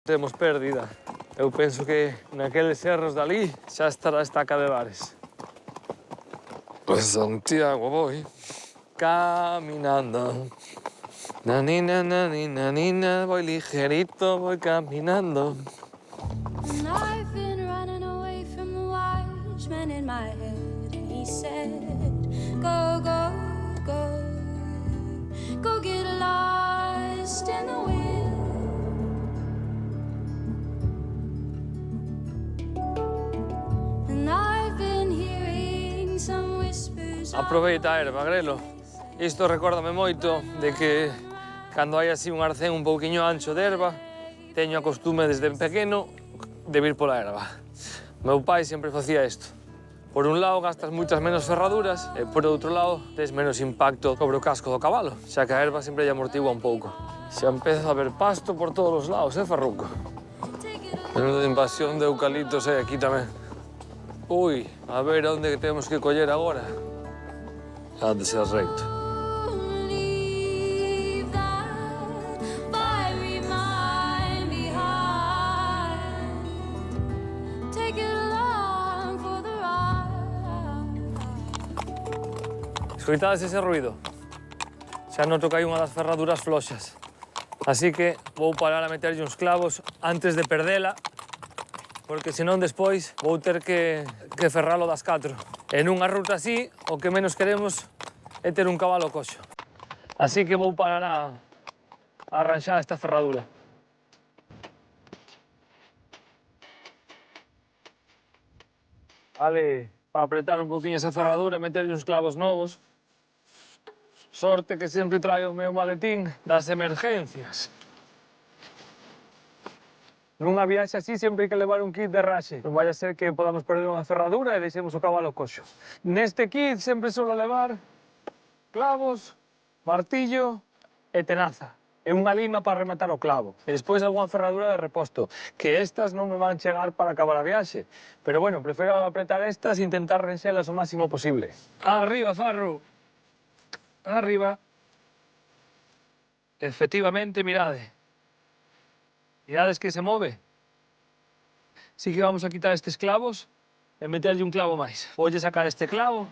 Temos pérdida. Eu penso que naqueles cerros dali xa estará a estaca de bares. Pues Santiago voy caminando. Nanina, nanina, nanina, voy ligerito, voy caminando. And I've been running away from the wise man in my head. And he said, go, go, go. Go get lost in the wind. And I've been hearing some whispers. Aproveita a erva, Grelo. Isto recórdame moito de que cando hai así un arcén un pouquiño ancho de erva, teño a costume desde pequeno de vir pola erva. Meu pai sempre facía isto. Por un lado gastas moitas menos ferraduras e por outro lado tes menos impacto sobre o casco do cabalo, xa que a erva sempre lle amortigua un pouco. Xa empeza a haber pasto por todos os lados, Farruco? Menuda invasión de eucaliptos hai aquí tamén. Ui, a ver onde temos que coller agora. Ha de ser recto. Leave that fiery mind behind. Take it along for the ride. Escoitades ese ruido? Xa noto que hai unha das ferraduras floxas. Así que vou parar a meterlle uns clavos antes de perdela, porque senón despois vou ter que ferralo das 4. En unha ruta así, o que menos queremos é ter un cabalo coxo. Así que vou parar a arranxar esta ferradura. Vale, para apretar un poquinho esa ferradura e meterlle uns clavos novos. Sorte que sempre traio o meu maletín das emergencias. Nunha viaxe así sempre hai que levar un kit de raxe. Non vai a ser que podamos perder unha ferradura e deixemos o cabalo coxo. Neste kit sempre suelo levar clavos, martillo e tenaza. E unha lima para rematar o clavo. E despois algunha ferradura de reposto, que estas non me van chegar para acabar a viaxe. Pero bueno, prefiro apretar estas e intentar renxelas o máximo posible. Arriba, Farru! Arriba. Efectivamente, mirade. Mirades que se move. Así que vamos a quitar estes clavos e meterlle un clavo máis. Voulle sacar este clavo.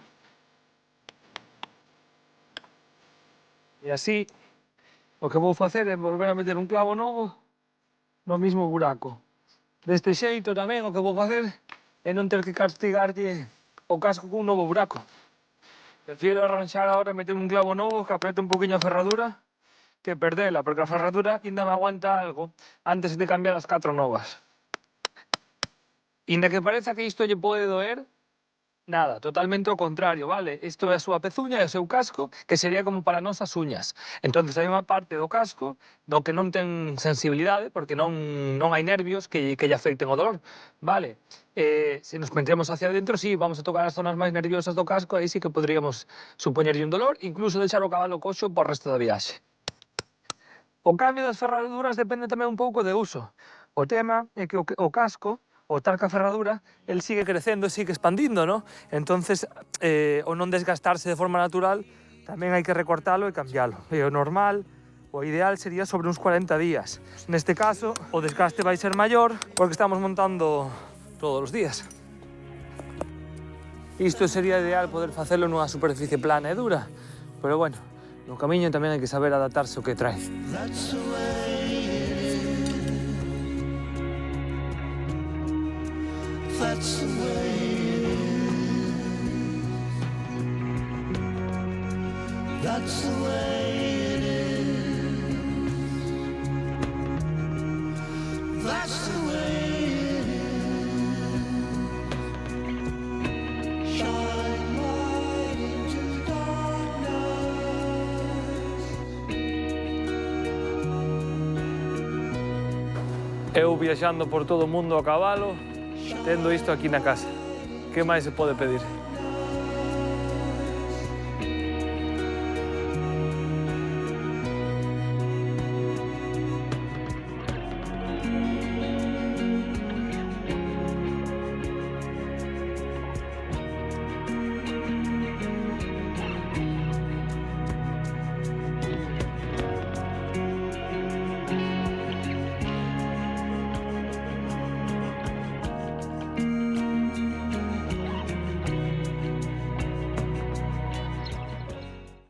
E así, o que vou facer é volver a meter un clavo novo no mismo buraco. Deste xeito tamén o que vou facer é non ter que castigarlle o casco cun novo buraco. Prefiero arranxar ahora e meter un clavo novo que aprete un poquinho a ferradura que perdela, porque a ferradura ainda me aguanta algo antes de cambiar as 4 novas. Inda que pareza que isto lle pode doer, nada, totalmente ao contrario, vale? Isto é a súa pezuña e o seu casco, que sería como para nós as uñas. Entonces hai unha parte do casco do que non ten sensibilidade, porque non hai nervios que lle afecten o dolor, vale? Se nos metemos hacia dentro, sí, vamos a tocar as zonas máis nerviosas do casco, aí sí que podríamos supoñerlle un dolor, incluso deixar o cabalo coxo por resto da viaxe. O cambio das ferraduras depende tamén un pouco de uso. O tema é que o casco, o tal que a ferradura, el sigue crecendo, sigue expandindo, ¿no? Entonces, o non desgastarse de forma natural, tamén hai que recortalo e cambialo. E o normal, o ideal sería sobre uns 40 días. Neste caso, o desgaste vai ser maior porque estamos montando todos os días. Isto sería ideal poder facelo nunha superficie plana e dura, pero bueno, no camiño tamén hai que saber adaptarse ao que trae. That's the way it is. That's the way it is. That's the way it is. That's the way it is. Shine light into darkness. Eu viaxando por todo o mundo a cabalo, tendo isto aquí na casa. Que máis se pode pedir?